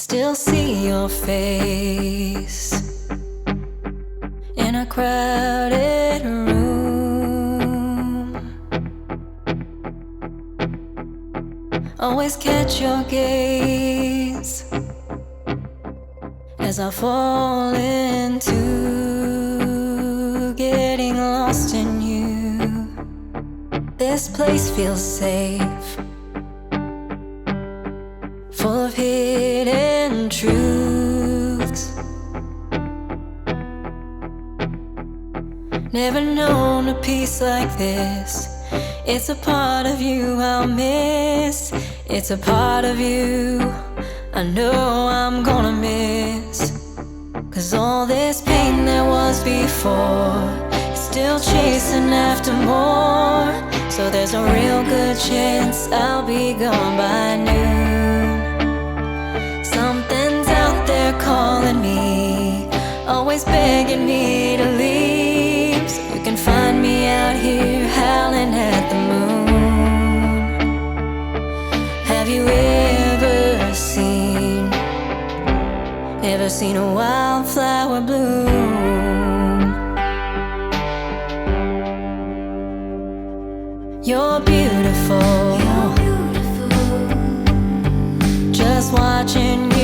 still see your face in a crowded room. Always catch your gaze as I fall into getting lost in you. This place feels safe, full of hidden truths. Never known a peace like this. It's a part of you I'll miss. It's a part of you I know I'm gonna miss. 'Cause all this pain there was before is still chasing after more. So there's a real good chance I'll be gone by noon. Something's out there calling me, always begging me to leave. So you can find me out here howling at the moon. Have you ever seen a wildflower bloom? You're beautiful, just watching you